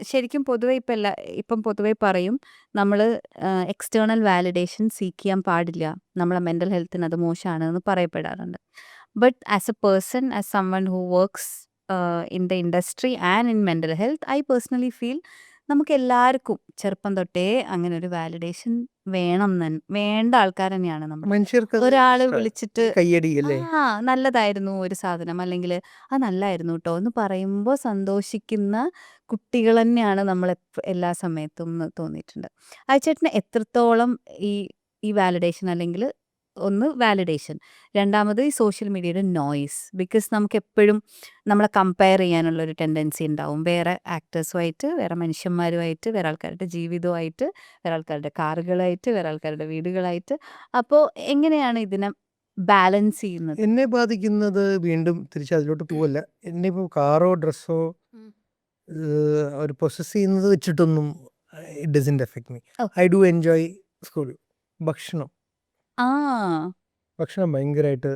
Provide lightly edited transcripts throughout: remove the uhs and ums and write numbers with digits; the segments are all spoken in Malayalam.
ശരിക്കും പൊതുവെ ഇപ്പം പൊതുവെ പറയും നമ്മൾ എക്സ്റ്റേണൽ വാലിഡേഷൻ സീക്ക് ചെയ്യാൻ പാടില്ല. നമ്മളെ മെന്റൽ ഹെൽത്തിന് അത് മോശമാണെന്ന് പറയപ്പെടാറുണ്ട്. But as a person, as someone who works in the industry and in mental health, I personally feel നമുക്ക് എല്ലാവർക്കും ചെറുപ്പം തൊട്ടേ അങ്ങനെ ഒരു വാലിഡേഷൻ വേണ്ട ആൾക്കാർ തന്നെയാണ് നമ്മൾ. മനുഷ്യർക്ക് ഒരാൾ വിളിച്ചിട്ട് കയ്യടി അല്ലേ? നല്ലതായിരുന്നു ഒരു സാധനം, അല്ലെങ്കിൽ അത് നല്ലായിരുന്നു കേട്ടോ എന്ന് പറയുമ്പോൾ സന്തോഷിക്കുന്ന കുട്ടികൾ തന്നെയാണ് നമ്മൾ എല്ലാ സമയത്തും എന്ന് തോന്നിയിട്ടുണ്ട്. അയച്ചേട്ടന് എത്രത്തോളം ഈ ഈ വാലിഡേഷൻ, അല്ലെങ്കിൽ ഒന്ന് വാലിഡേഷൻ, രണ്ടാമത് ഈ സോഷ്യൽ മീഡിയയുടെ നോയ്സ്, ബിക്കോസ് നമുക്ക് എപ്പോഴും നമ്മളെ കമ്പയർ ചെയ്യാനുള്ള ഒരു ടെൻഡൻസി ഉണ്ടാവും വേറെ ആക്ടേഴ്സുമായിട്ട്, വേറെ മനുഷ്യന്മാരുമായിട്ട്, വേറെ ആൾക്കാരുടെ ജീവിതമായിട്ട്, വേറെ ആൾക്കാരുടെ കാറുകളായിട്ട്, വേറെ ആൾക്കാരുടെ വീടുകളായിട്ട്. അപ്പോൾ എങ്ങനെയാണ് ഇതിനെ ബാലൻസ് ചെയ്യുന്നത്? എന്നെ ബാധിക്കുന്നത് വീണ്ടും തിരിച്ച് അതിലോട്ട് പോവല്ല. എന്നെ ഇപ്പോൾ കാറോ ഡ്രസ്സോ ഒരു പൊസസ് ചെയ്യുന്നത് വെച്ചിട്ടൊന്നും it doesn't affect me. Oh. I do enjoy school. ഭക്ഷണം ആ ഭക്ഷണം ഭയങ്കരമായിട്ട്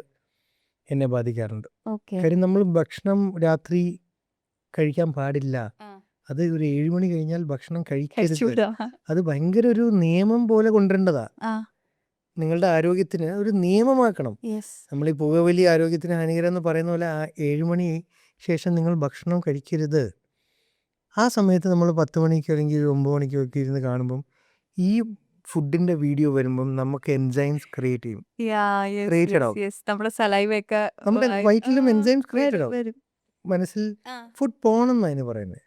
എന്നെ ബാധിക്കാറുണ്ട്. ഓക്കെ. കാര്യം നമ്മൾ ഭക്ഷണം രാത്രി കഴിക്കാൻ പാടില്ല. അത് ഒരു 7 മണി കഴിഞ്ഞാൽ ഭക്ഷണം കഴിക്കരുത്. അത് ഭയങ്കര ഒരു നിയമം പോലെ കൊണ്ടുവരേണ്ടതാ. നിങ്ങളുടെ ആരോഗ്യത്തിന് ഒരു നിയമമാക്കണം. നമ്മൾ ഈ പുകവലി ആരോഗ്യത്തിന് ഹാനികരം എന്ന് പറയുന്ന പോലെ 7 മണി ശേഷം നിങ്ങൾ ഭക്ഷണം കഴിക്കരുത്. ആ സമയത്ത് നമ്മൾ 10 മണിക്കോ അല്ലെങ്കിൽ 9 മണിക്കോ ഒക്കെ ഇരുന്ന് കാണുമ്പം ഈ ഫുഡിന്റെ വീഡിയോ വരുമ്പം നമുക്ക് എൻസൈംസ് ക്രിയേറ്റ് ചെയ്യും. Created ആവും. നമ്മുടെ വയറ്റിലും എൻസൈംസ് ക്രിയേറ്റഡ് ആവും. മനസ്സിൽ ഫുഡ് പോൺ എന്നാണ് അതിന് പറയുന്നത്.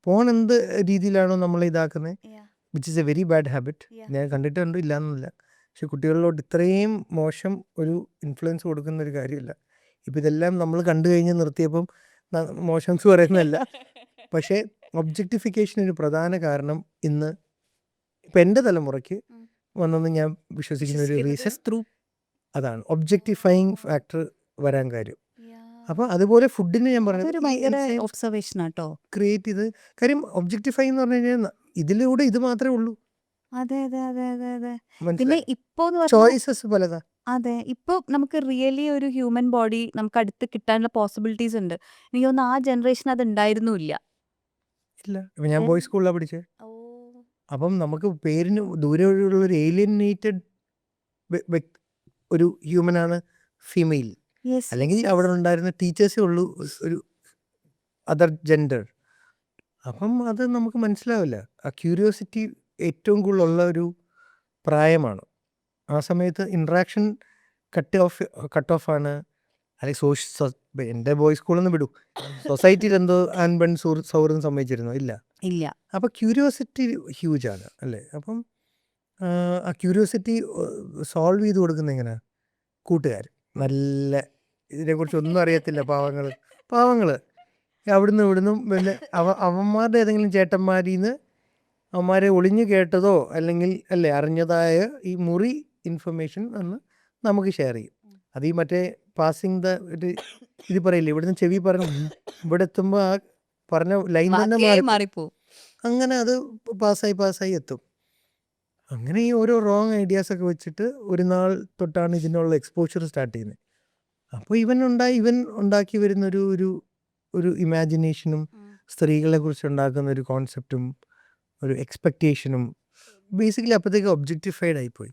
പോൺ എന്ത് രീതിയിലാണോ നമ്മൾ ഇതാക്കുന്നത്, which is A very bad habit. ഞാൻ കണ്ടിട്ടുണ്ട്, ഇല്ലയെന്നില്ല. പക്ഷെ കുട്ടികളിലോട്ട് ഇത്രയും മോശം ഒരു ഇൻഫ്ലുവൻസ് കൊടുക്കുന്ന ഒരു കാര്യമില്ല. ഇപ്പം ഇതെല്ലാം നമ്മൾ കണ്ടു കഴിഞ്ഞ് നിർത്തിയപ്പം മോശംസ് പറയുന്നതല്ല. പക്ഷേ ഒബ്ജക്റ്റിഫിക്കേഷൻ ഒരു പ്രധാന കാരണം ഇന്ന് ഇപ്പം എൻ്റെ തലമുറയ്ക്ക് വന്നെന്ന് ഞാൻ വിശ്വസിക്കുന്ന ഒരു റീസൺ അതാണ്, ഒബ്ജക്റ്റിഫൈങ് ഫാക്ടർ വരാൻ കാര്യം. അപ്പോൾ അതുപോലെ ഫുഡിന് ഞാൻ ഒബ്സർവേഷൻ ക്രിയേറ്റ് ചെയ്ത് കാര്യം ഒബ്ജക്റ്റിഫൈ എന്ന് പറഞ്ഞു കഴിഞ്ഞാൽ ഇതിലൂടെ ഇത് മാത്രമേ ഉള്ളൂ. അതെ അതെ അതെ അതെ അതെ. പിന്നെ ഇപ്പോ ചോയ്സസ് പലതാ. അതെ, ഇപ്പൊ നമുക്ക് റിയലി ഒരു ഹ്യൂമൻ ബോഡി നമുക്ക് അടുത്ത് കിട്ടാനുള്ള പോസിബിലിറ്റീസ് ഉണ്ട്. എനിക്ക് തോന്നുന്നു ആ ജനറേഷൻ അത് ഉണ്ടായിരുന്നില്ല. ഇല്ല, ഇപ്പം ഞാൻ ബോയ്സ് സ്കൂളിലാണ് പഠിച്ചത്. അപ്പം നമുക്ക് പേരിന് ദൂരെയുള്ള ഒരു ഏലിയനേറ്റഡ് ഒരു ഹ്യൂമനാണ് ഫീമെയിൽ. അല്ലെങ്കിൽ അവിടെ ഉണ്ടായിരുന്ന ടീച്ചേഴ്സേ ഉള്ളൂ ഒരു അതർ ജെൻഡർ. അപ്പം അത് നമുക്ക് മനസ്സിലാവില്ല. ആ ക്യൂരിയോസിറ്റി ഏറ്റവും കൂടുതലുള്ള ഒരു പ്രായമാണ്. ആ സമയത്ത് ഇൻട്രാക്ഷൻ കട്ട് ഓഫാണ്. അല്ലെങ്കിൽ എൻ്റെ ബോയ്സ് സ്കൂളിൽ നിന്ന് വിടും, സൊസൈറ്റിയിൽ എന്തോ ആൺ പെൺ സൗഹൃദം സംഭവിച്ചിരുന്നോ? ഇല്ല. അപ്പോൾ ക്യൂരിയോസിറ്റി ഹ്യൂജാണ് അല്ലേ? അപ്പം ആ ക്യൂരിയോസിറ്റി സോൾവ് ചെയ്ത് കൊടുക്കുന്നത് എങ്ങനെയാണ്? കൂട്ടുകാർ നല്ല ഇതിനെക്കുറിച്ച് ഒന്നും അറിയത്തില്ല, പാവങ്ങൾ അവിടുന്ന് ഇവിടുന്നും പിന്നെ അവന്മാരുടെ ഏതെങ്കിലും ചേട്ടന്മാരിൽ നിന്ന് അവന്മാരെ ഒളിഞ്ഞു കേട്ടതോ അല്ലെങ്കിൽ അല്ലേ അറിഞ്ഞതായ ഈ മുറി ഇൻഫർമേഷൻ എന്ന് നമുക്ക് ഷെയർ ചെയ്യും. അത് ഈ മറ്റേ പാസിങ് ഇത് പറയില്ലേ, ഇവിടുന്ന് ചെവി പറഞ്ഞു ഇവിടെ എത്തുമ്പോൾ ആ പറഞ്ഞ ലൈൻ തന്നെ മാറിപ്പോവും. അങ്ങനെ അത് പാസ്സായി എത്തും. അങ്ങനെ ഈ ഓരോ റോങ് ഐഡിയാസൊക്കെ വെച്ചിട്ട് ഒരു നാൾ തൊട്ടാണ് ഇതിനുള്ള എക്സ്പോഷർ സ്റ്റാർട്ട് ചെയ്യുന്നത്. അപ്പോൾ ഇവൻ ഉണ്ടാക്കി വരുന്നൊരു ഒരു ഇമാജിനേഷനും സ്ത്രീകളെ കുറിച്ച് ഉണ്ടാക്കുന്ന ഒരു കോൺസെപ്റ്റും ഒരു എക്സ്പെക്റ്റേഷനും ബേസിക്കലി അപ്പോഴത്തേക്ക് ഒബ്ജക്റ്റിഫൈഡ് ആയിപ്പോയി.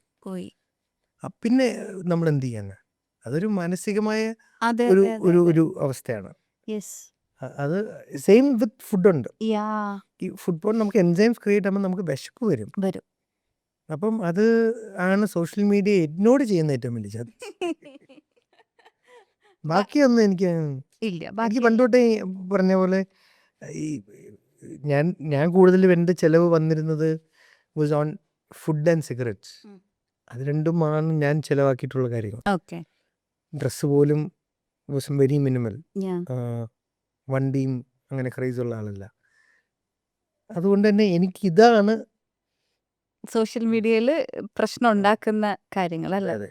പിന്നെ നമ്മൾ എന്ത് ചെയ്യാനാ? അതൊരു മാനസികമായ ഒരു അവസ്ഥയാണ്. അത് സെയിം വിത്ത് ഫുഡുണ്ട്. ഈ ഫുഡ് നമുക്ക് എൻസൈംസ് ക്രിയേറ്റ് ആകുമ്പോൾ നമുക്ക് വിശപ്പ് വരും. അപ്പം അത് ആണ് സോഷ്യൽ മീഡിയ എന്നോട് ചെയ്യുന്ന ഏറ്റവും വലിയ ചതി. ബാക്കിയൊന്നും എനിക്ക് പണ്ടോട്ടേ പറഞ്ഞ പോലെ ഈ ഞാൻ കൂടുതലും എൻ്റെ ചിലവ് വന്നിരുന്നത് was on food and cigarettes. അത് രണ്ടുമാണ് ഞാൻ ചിലവാക്കിയിട്ടുള്ള കാര്യങ്ങൾ. ഡ്രസ്സ് പോലും വാസ് വെരി മിനിമൽ. വണ്ടിയും അങ്ങനെ ക്രൈസുള്ള ആളല്ല. അതുകൊണ്ട് തന്നെ എനിക്കിതാണ് സോഷ്യൽ മീഡിയയിൽ പ്രശ്നം ഉണ്ടാക്കുന്ന കാര്യങ്ങൾ അല്ലേ?